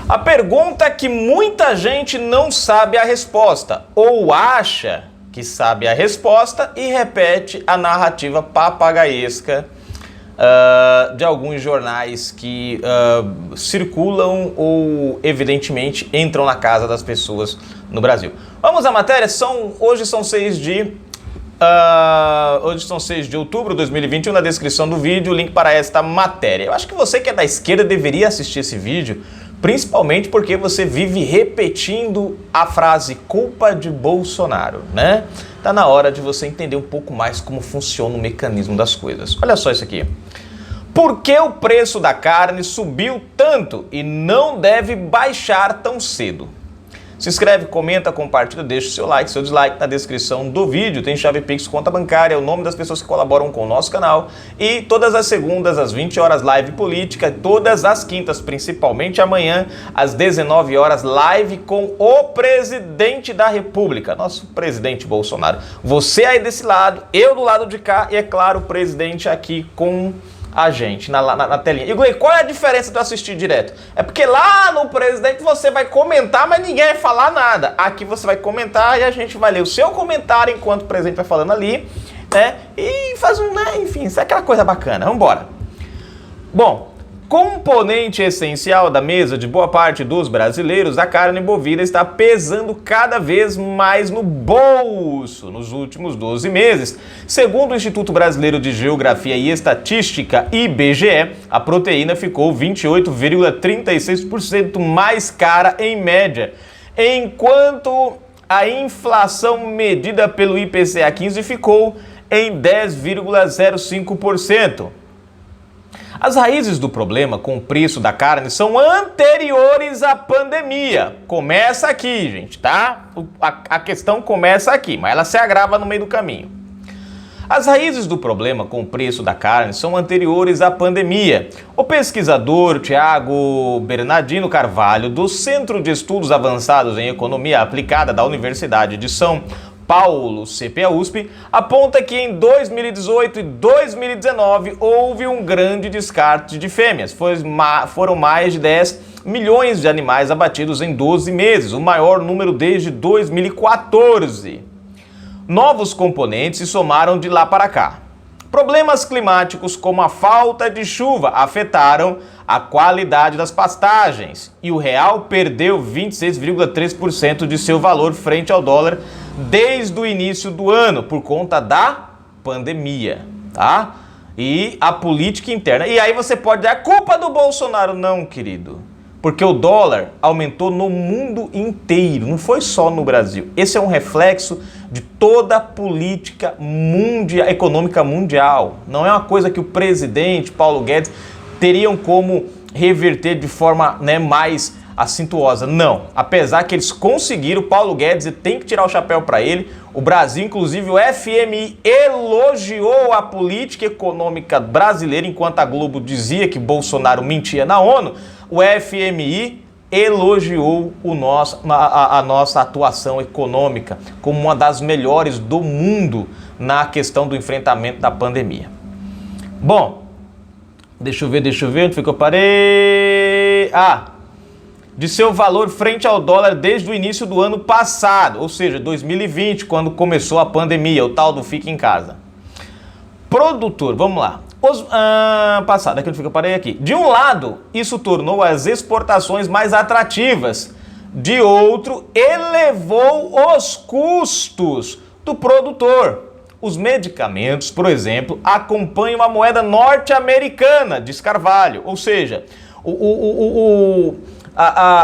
A pergunta que muita gente não sabe a resposta, ou acha que sabe a resposta e repete a narrativa papagaiesca de alguns jornais que circulam ou evidentemente entram na casa das pessoas no Brasil. Vamos à matéria? Hoje são 6 de outubro de 2021, na descrição do vídeo, o link para esta matéria. Eu acho que você que é da esquerda deveria assistir esse vídeo, principalmente porque você vive repetindo a frase culpa de Bolsonaro, né? Tá na hora de você entender um pouco mais como funciona o mecanismo das coisas. Olha só isso aqui. Por que o preço da carne subiu tanto e não deve baixar tão cedo? Se inscreve, comenta, compartilha, deixa o seu like, seu dislike na descrição do vídeo. Tem chave Pix, conta bancária, o nome das pessoas que colaboram com o nosso canal. E todas as segundas, às 20 horas, live política. Todas as quintas, principalmente amanhã, às 19 horas, live com o presidente da República, nosso presidente Bolsonaro. Você aí desse lado, eu do lado de cá e, é claro, o presidente aqui com a gente na telinha. E Glei, qual é a diferença de eu assistir direto? É porque lá no presidente você vai comentar, mas ninguém vai falar nada. Aqui você vai comentar e a gente vai ler o seu comentário enquanto o presidente vai falando ali, né? E faz enfim, isso é aquela coisa bacana. Vamos embora. Bom, componente essencial da mesa de boa parte dos brasileiros, a carne bovina está pesando cada vez mais no bolso nos últimos 12 meses. Segundo o Instituto Brasileiro de Geografia e Estatística, IBGE, a proteína ficou 28,36% mais cara em média, enquanto a inflação medida pelo IPCA 15 ficou em 10,05%. As raízes do problema com o preço da carne são anteriores à pandemia. Começa aqui, gente, tá? A questão começa aqui, mas ela se agrava no meio do caminho. As raízes do problema com o preço da carne são anteriores à pandemia. O pesquisador Thiago Bernardino Carvalho, do Centro de Estudos Avançados em Economia Aplicada da Universidade de São Paulo, CPA-USP, aponta que em 2018 e 2019 houve um grande descarte de fêmeas. Foram mais de 10 milhões de animais abatidos em 12 meses, o maior número desde 2014. Novos componentes se somaram de lá para cá. Problemas climáticos como a falta de chuva afetaram a qualidade das pastagens e o real perdeu 26,3% de seu valor frente ao dólar desde o início do ano por conta da pandemia, tá? E a política interna. E aí você pode dizer, a culpa do Bolsonaro. Não, querido. Porque o dólar aumentou no mundo inteiro, não foi só no Brasil. Esse é um reflexo de toda a política econômica mundial. Não é uma coisa que o presidente Paulo Guedes teriam como reverter de forma mais acintuosa. Não. Apesar que eles conseguiram, Paulo Guedes tem que tirar o chapéu para ele. O Brasil, inclusive o FMI, elogiou a política econômica brasileira, enquanto a Globo dizia que Bolsonaro mentia na ONU. O FMI elogiou a nossa atuação econômica como uma das melhores do mundo na questão do enfrentamento da pandemia. Bom, deixa eu ver onde foi que eu parei. De seu valor frente ao dólar desde o início do ano passado, ou seja, 2020, quando começou a pandemia, o tal do fica em casa. Produtor, vamos lá. Passado, aqui onde eu parei aqui. De um lado, isso tornou as exportações mais atrativas. De outro, elevou os custos do produtor. Os medicamentos, por exemplo, acompanham a moeda norte-americana, diz Carvalho. Ou seja,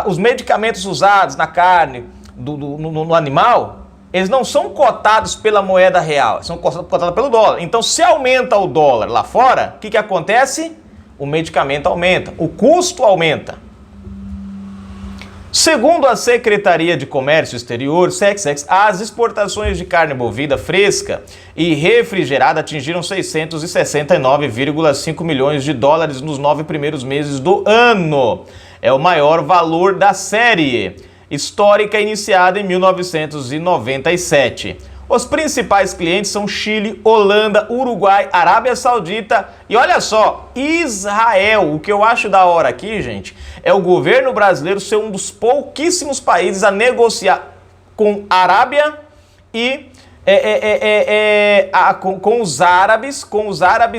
os medicamentos usados na carne, no animal, eles não são cotados pela moeda real, são cotados pelo dólar. Então, se aumenta o dólar lá fora, o que acontece? O medicamento aumenta, o custo aumenta. Segundo a Secretaria de Comércio Exterior, SECSEX, as exportações de carne bovina fresca e refrigerada atingiram 669,5 milhões de dólares nos 9 primeiros meses do ano. É o maior valor da série histórica iniciada em 1997. Os principais clientes são Chile, Holanda, Uruguai, Arábia Saudita e olha só, Israel. O que eu acho da hora aqui, gente, é o governo brasileiro ser um dos pouquíssimos países a negociar com a Arábia e com os árabes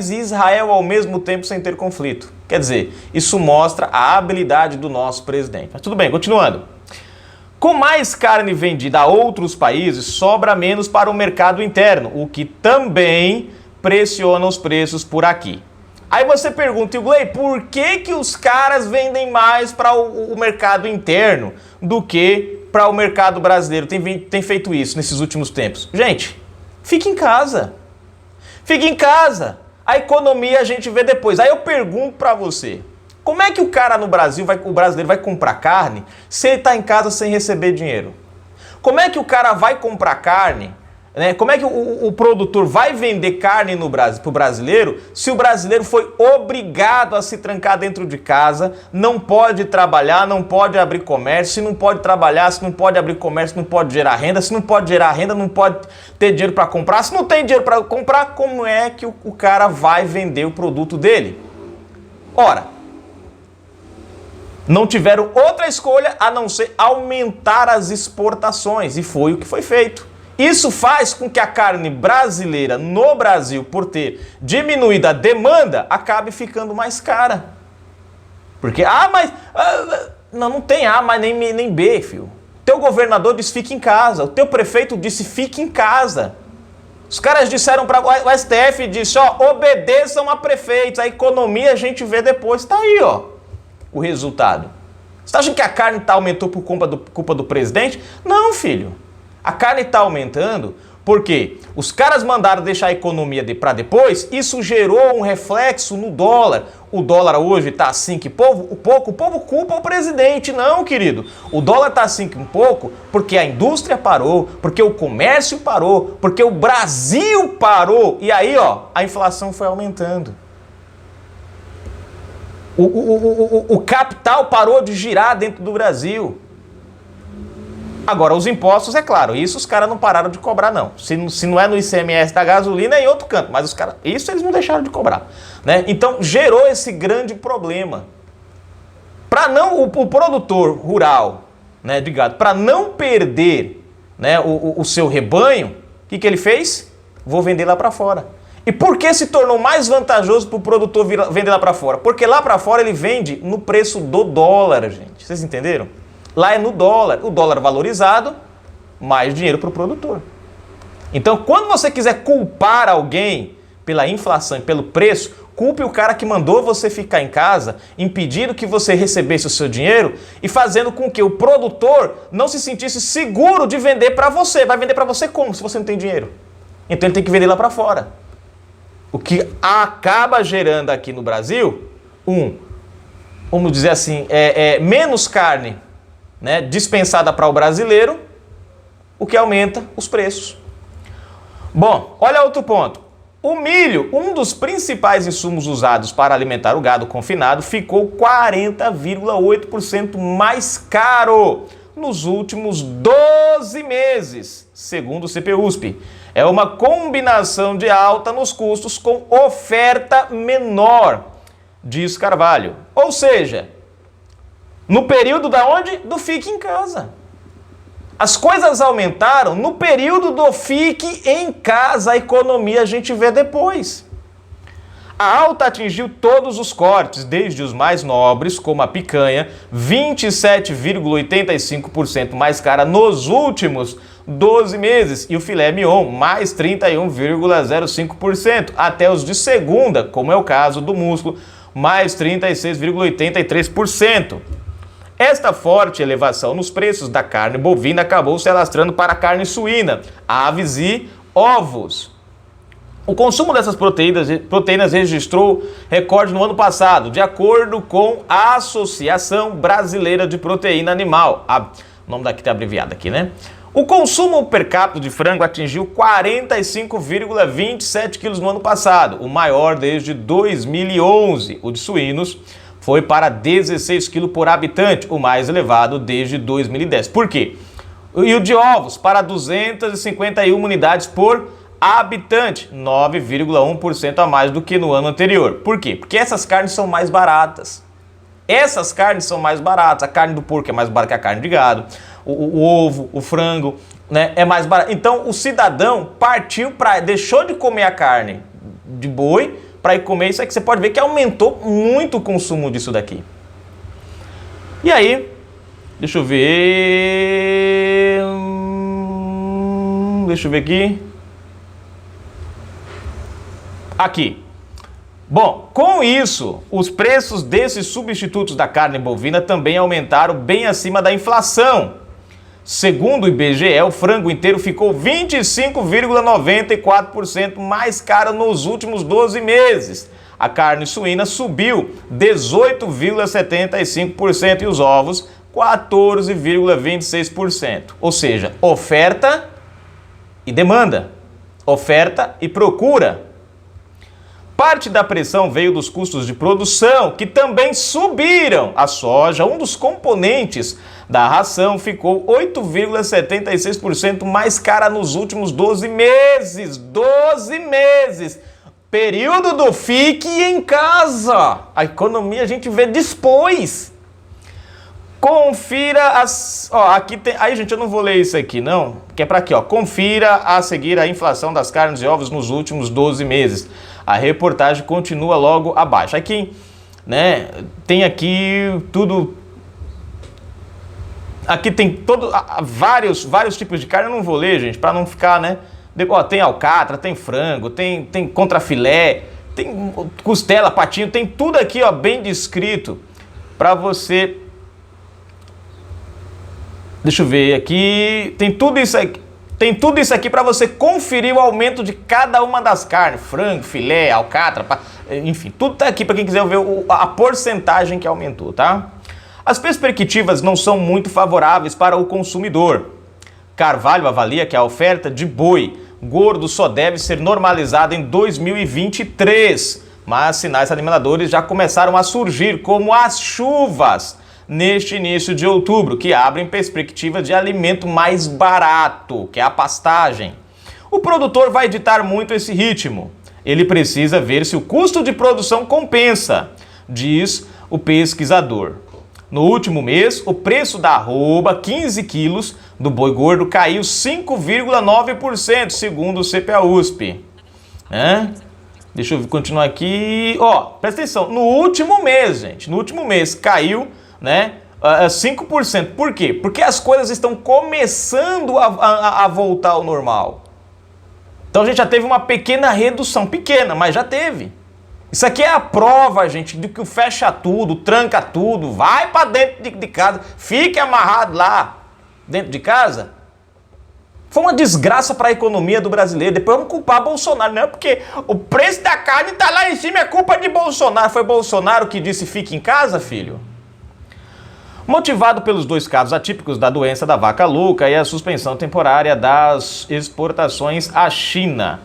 e Israel ao mesmo tempo sem ter conflito. Quer dizer, isso mostra a habilidade do nosso presidente. Mas tudo bem, continuando. Com mais carne vendida a outros países, sobra menos para o mercado interno, o que também pressiona os preços por aqui. Aí você pergunta, Gley, por que os caras vendem mais para o mercado interno do que para o mercado brasileiro? Tem feito isso nesses últimos tempos. Gente, fique em casa. Fique em casa. A economia a gente vê depois. Aí eu pergunto para você, como é que o cara no Brasil, o brasileiro vai comprar carne se ele está em casa sem receber dinheiro? Como é que o cara vai comprar carne, né? Como é que o produtor vai vender carne no Brasil para o brasileiro se o brasileiro foi obrigado a se trancar dentro de casa, não pode trabalhar, não pode abrir comércio, se não pode trabalhar, se não pode abrir comércio, não pode gerar renda, se não pode gerar renda, não pode ter dinheiro para comprar, se não tem dinheiro para comprar, como é que o cara vai vender o produto dele? Ora, não tiveram outra escolha a não ser aumentar as exportações, e foi o que foi feito. Isso faz com que a carne brasileira no Brasil, por ter diminuído a demanda, acabe ficando mais cara. Porque, não tem A, mas nem B, filho. Teu governador disse fique em casa, o teu prefeito disse fique em casa. Os caras disseram para o STF, disse, obedeçam a prefeitos, a economia a gente vê depois. Tá aí, o resultado. Você acha que a carne aumentou por culpa do presidente? Não, filho. A carne está aumentando porque os caras mandaram deixar a economia para depois, isso gerou um reflexo no dólar. O dólar hoje está a 5 e pouco, o povo culpa o presidente. Não, querido. O dólar está a 5 e pouco porque a indústria parou, porque o comércio parou, porque o Brasil parou. E aí, a inflação foi aumentando. O capital parou de girar dentro do Brasil. Agora, os impostos, é claro, isso os caras não pararam de cobrar, não. Se não é no ICMS da gasolina, é em outro canto. Mas os caras, isso eles não deixaram de cobrar, né? Então, gerou esse grande problema. Para não o produtor rural, né, de gado, para não perder, né, o seu rebanho, o que ele fez? Vou vender lá para fora. E por que se tornou mais vantajoso para o produtor vender lá para fora? Porque lá para fora ele vende no preço do dólar, gente. Vocês entenderam? Lá é no dólar. O dólar valorizado, mais dinheiro para o produtor. Então, quando você quiser culpar alguém pela inflação e pelo preço, culpe o cara que mandou você ficar em casa, impedindo que você recebesse o seu dinheiro e fazendo com que o produtor não se sentisse seguro de vender para você. Vai vender para você como, se você não tem dinheiro? Então ele tem que vender lá para fora. O que acaba gerando aqui no Brasil, vamos dizer assim, menos carne, né, dispensada para o brasileiro, o que aumenta os preços. Bom, olha outro ponto. O milho, um dos principais insumos usados para alimentar o gado confinado, ficou 40,8% mais caro nos últimos 12 meses, segundo o CPUSP. É uma combinação de alta nos custos com oferta menor, diz Carvalho. Ou seja, no período da onde? Do fique em casa. As coisas aumentaram no período do fique em casa. A economia a gente vê depois. A alta atingiu todos os cortes, desde os mais nobres, como a picanha, 27,85% mais cara nos últimos 12 meses, e o filé mignon, mais 31,05%, até os de segunda, como é o caso do músculo, mais 36,83%. Esta forte elevação nos preços da carne bovina acabou se alastrando para a carne suína, aves e ovos. O consumo dessas proteínas registrou recorde no ano passado, de acordo com a Associação Brasileira de Proteína Animal. O nome daqui está abreviado aqui, né? O consumo per capita de frango atingiu 45,27 quilos no ano passado, o maior desde 2011. O de suínos foi para 16 quilos por habitante, o mais elevado desde 2010. Por quê? E o de ovos para 251 unidades por habitante, 9,1% a mais do que no ano anterior. Por quê? Porque essas carnes são mais baratas. Essas carnes são mais baratas. A carne do porco é mais barata que a carne de gado. O ovo, o frango, né, é mais barato. Então o cidadão deixou de comer a carne de boi para ir comer isso aqui. Você pode ver que aumentou muito o consumo disso daqui. E aí, deixa eu ver. Deixa eu ver aqui. Aqui. Bom, com isso, os preços desses substitutos da carne bovina também aumentaram bem acima da inflação. Segundo o IBGE, o frango inteiro ficou 25,94% mais caro nos últimos 12 meses. A carne suína subiu 18,75% e os ovos 14,26%. Ou seja, oferta e demanda, oferta e procura. Parte da pressão veio dos custos de produção, que também subiram. A soja, um dos componentes da ração, ficou 8,76% mais cara nos últimos 12 meses. 12 meses! Período do fique em casa. A economia a gente vê depois. Confira as... Ó, aqui tem... Aí, gente, eu não vou ler isso aqui, não. Que é para aqui, ó. Confira a seguir a inflação das carnes e ovos nos últimos 12 meses. A reportagem continua logo abaixo. Aqui, né, tem aqui tudo... Aqui tem vários tipos de carne. Eu não vou ler, gente, para não ficar, né... Ó, tem alcatra, tem frango, tem contrafilé, tem costela, patinho, tem tudo aqui, ó, bem descrito para você. Deixa eu ver aqui, tem tudo isso aqui para você conferir o aumento de cada uma das carnes, frango, filé, alcatra, enfim, tudo tá aqui para quem quiser ver a porcentagem que aumentou, tá? As perspectivas não são muito favoráveis para o consumidor. Carvalho avalia que a oferta de boi gordo só deve ser normalizada em 2023, mas sinais animadores já começaram a surgir, como as chuvas neste início de outubro, que abrem perspectiva de alimento mais barato, que é a pastagem. O produtor vai ditar muito esse ritmo. Ele precisa ver se o custo de produção compensa, diz o pesquisador. No último mês, o preço da arroba 15 quilos do boi gordo caiu 5,9%, segundo o CPA-USP. Deixa eu continuar aqui. Ó, presta atenção, no último mês, gente, caiu, né, 5%. Por quê? Porque as coisas estão começando a voltar ao normal. Então a gente já teve uma pequena redução, pequena, mas já teve. Isso aqui é a prova, gente, de que fecha tudo, tranca tudo, vai para dentro de casa, fique amarrado lá dentro de casa. Foi uma desgraça para a economia do brasileiro. Depois vamos culpar Bolsonaro, não é porque o preço da carne está lá em cima, é culpa de Bolsonaro. Foi Bolsonaro que disse fique em casa, filho? Motivado pelos 2 casos atípicos da doença da vaca louca e a suspensão temporária das exportações à China.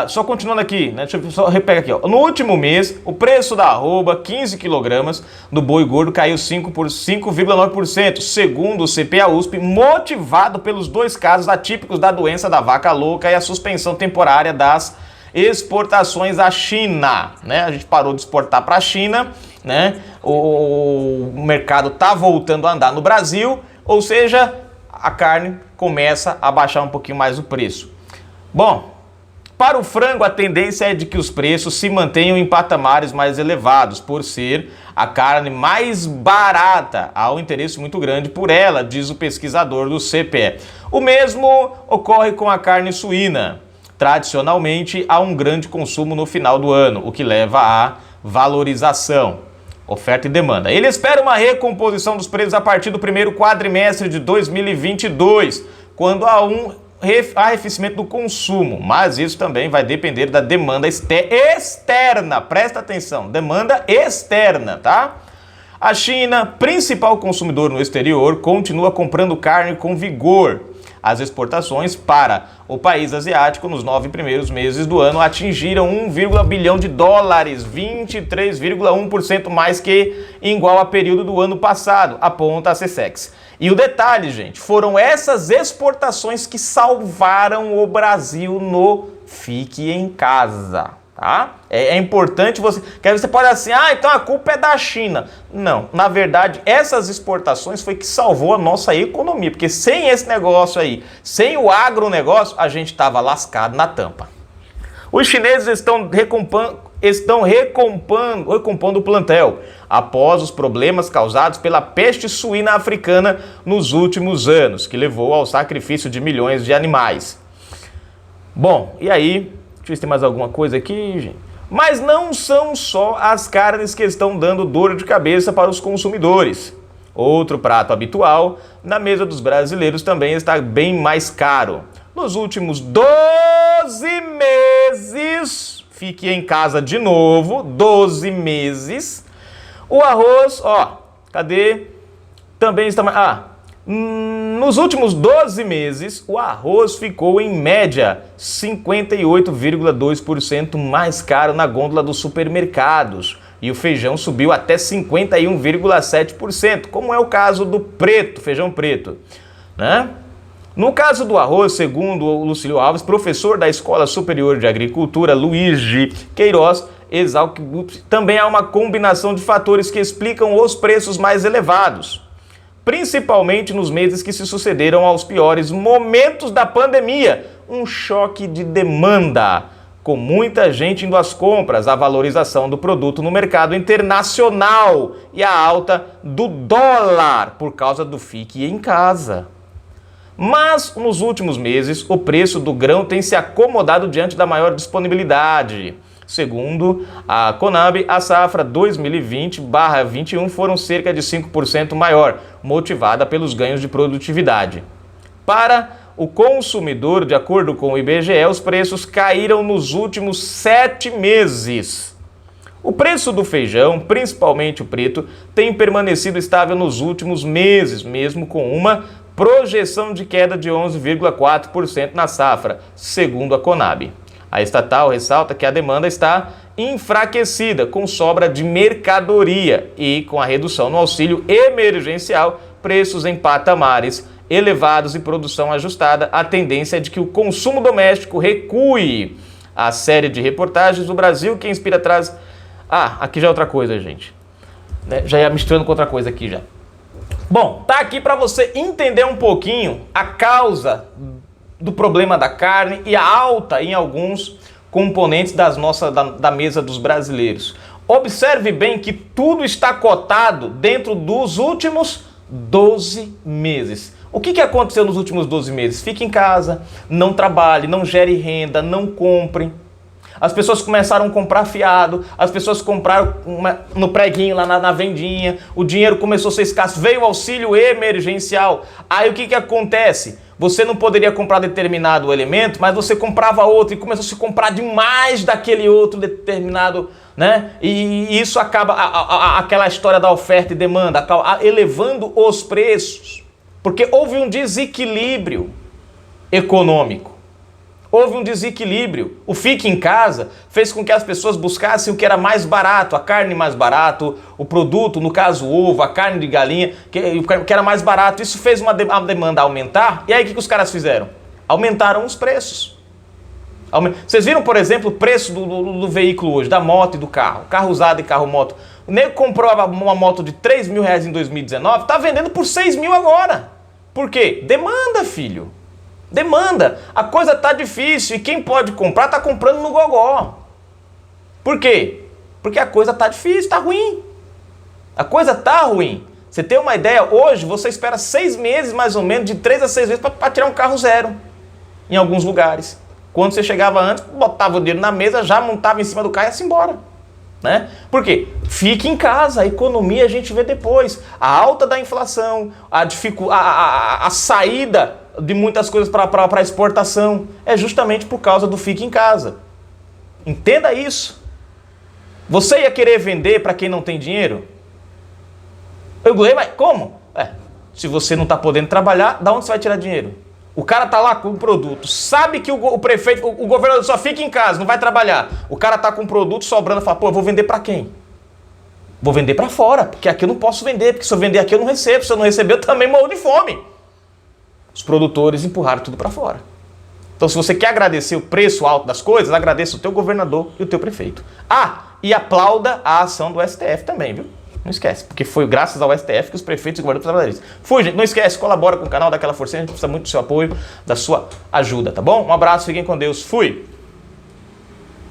Só continuando aqui, né? Deixa eu só repetir aqui, ó. No último mês, o preço da arroba 15 kg do boi gordo caiu 5,9%, segundo o CPA-USP, motivado pelos 2 casos atípicos da doença da vaca louca e a suspensão temporária das exportações à China, né? A gente parou de exportar para a China, né? O mercado tá voltando a andar no Brasil, ou seja, a carne começa a baixar um pouquinho mais o preço. Bom, para o frango, a tendência é de que os preços se mantenham em patamares mais elevados, por ser a carne mais barata. Há um interesse muito grande por ela, diz o pesquisador do CPE. O mesmo ocorre com a carne suína. Tradicionalmente, há um grande consumo no final do ano, o que leva à valorização. Oferta e demanda. Ele espera uma recomposição dos preços a partir do primeiro quadrimestre de 2022, quando há um arrefecimento do consumo, mas isso também vai depender da demanda externa, presta atenção, demanda externa, tá? A China, principal consumidor no exterior, continua comprando carne com vigor. As exportações para o país asiático nos 9 primeiros meses do ano atingiram 1,1 bilhão de dólares, 23,1% mais que igual a período do ano passado, aponta a Secex. E o detalhe, gente, foram essas exportações que salvaram o Brasil no Fique em Casa. Tá? É importante você... Você pode assim, então a culpa é da China. Não, na verdade, essas exportações foi que salvou a nossa economia, porque sem esse negócio aí, sem o agronegócio, a gente estava lascado na tampa. Os chineses estão recompondo o plantel após os problemas causados pela peste suína africana nos últimos anos, que levou ao sacrifício de milhões de animais. Bom, e aí... Deixa eu ver se tem mais alguma coisa aqui, gente. Mas não são só as carnes que estão dando dor de cabeça para os consumidores. Outro prato habitual na mesa dos brasileiros também está bem mais caro. Nos últimos 12 meses, fique em casa de novo, 12 meses, o arroz, cadê? Também está... Nos últimos 12 meses, o arroz ficou em média 58,2% mais caro na gôndola dos supermercados e o feijão subiu até 51,7%, como é o caso do preto, feijão preto, né? No caso do arroz, segundo o Lucílio Alves, professor da Escola Superior de Agricultura, Luiz G. Queiroz, exalta que também há uma combinação de fatores que explicam os preços mais elevados, principalmente nos meses que se sucederam aos piores momentos da pandemia. Um choque de demanda, com muita gente indo às compras, a valorização do produto no mercado internacional e a alta do dólar por causa do Fique em Casa. Mas, nos últimos meses, o preço do grão tem se acomodado diante da maior disponibilidade. Segundo a Conab, a safra 2020/21 foram cerca de 5% maior, motivada pelos ganhos de produtividade. Para o consumidor, de acordo com o IBGE, os preços caíram nos últimos 7 meses. O preço do feijão, principalmente o preto, tem permanecido estável nos últimos meses, mesmo com uma projeção de queda de 11,4% na safra, segundo a Conab. A estatal ressalta que a demanda está enfraquecida, com sobra de mercadoria e com a redução no auxílio emergencial, preços em patamares elevados e produção ajustada, a tendência é de que o consumo doméstico recue. A série de reportagens do Brasil que inspira traz... aqui já é outra coisa, gente. Já ia misturando com outra coisa aqui já. Bom, tá aqui para você entender um pouquinho a causa do problema da carne e a alta em alguns componentes da mesa dos brasileiros. Observe bem que tudo está cotado dentro dos últimos 12 meses. O que aconteceu nos últimos 12 meses? Fique em casa, não trabalhe, não gere renda, não compre. As pessoas começaram a comprar fiado, as pessoas compraram no preguinho lá na vendinha, o dinheiro começou a ser escasso, veio o auxílio emergencial. Aí o que acontece? Você não poderia comprar determinado elemento, mas você comprava outro e começou a se comprar demais daquele outro determinado, né? E isso acaba, aquela história da oferta e demanda, elevando os preços, porque houve um desequilíbrio econômico. Houve um desequilíbrio. O Fique em Casa fez com que as pessoas buscassem o que era mais barato, a carne mais barato, o produto, no caso o ovo, a carne de galinha, que era mais barato. Isso fez a demanda aumentar. E aí o que os caras fizeram? Aumentaram os preços. Vocês viram, por exemplo, o preço do veículo hoje, da moto e do carro. Carro usado e carro-moto. O nego comprou uma moto de R$3.000 em 2019, está vendendo por R$6.000 agora. Por quê? Demanda, filho. Demanda. A coisa tá difícil e quem pode comprar tá comprando no gogó. Por quê? Porque a coisa tá difícil, tá ruim. A coisa tá ruim. Você tem uma ideia? Hoje você espera 6 meses mais ou menos, de 3 a 6 meses para tirar um carro zero em alguns lugares. Quando você chegava antes, botava o dinheiro na mesa, já montava em cima do carro e ia-se embora. Né? Por quê? Fique em casa, a economia a gente vê depois. A alta da inflação, a saída de muitas coisas para exportação é justamente por causa do Fique em Casa. Entenda isso. Você ia querer vender para quem não tem dinheiro? Eu ganhei, mas como? Se você não está podendo trabalhar, da onde você vai tirar dinheiro? O cara tá lá com o produto, sabe que o prefeito, o governador só fica em casa, não vai trabalhar. O cara tá com o produto sobrando, fala, pô, eu vou vender pra quem? Vou vender pra fora, porque aqui eu não posso vender, porque se eu vender aqui eu não recebo, se eu não receber eu também morro de fome. Os produtores empurraram tudo pra fora. Então, se você quer agradecer o preço alto das coisas, agradeça o teu governador e o teu prefeito. Ah, e aplauda a ação do STF também, viu? Não esquece, porque foi graças ao STF que os prefeitos e governadores trabalharam isso. Fui, gente, não esquece, colabora com o canal, dá aquela forcinha, a gente precisa muito do seu apoio, da sua ajuda, tá bom? Um abraço, fiquem com Deus, fui!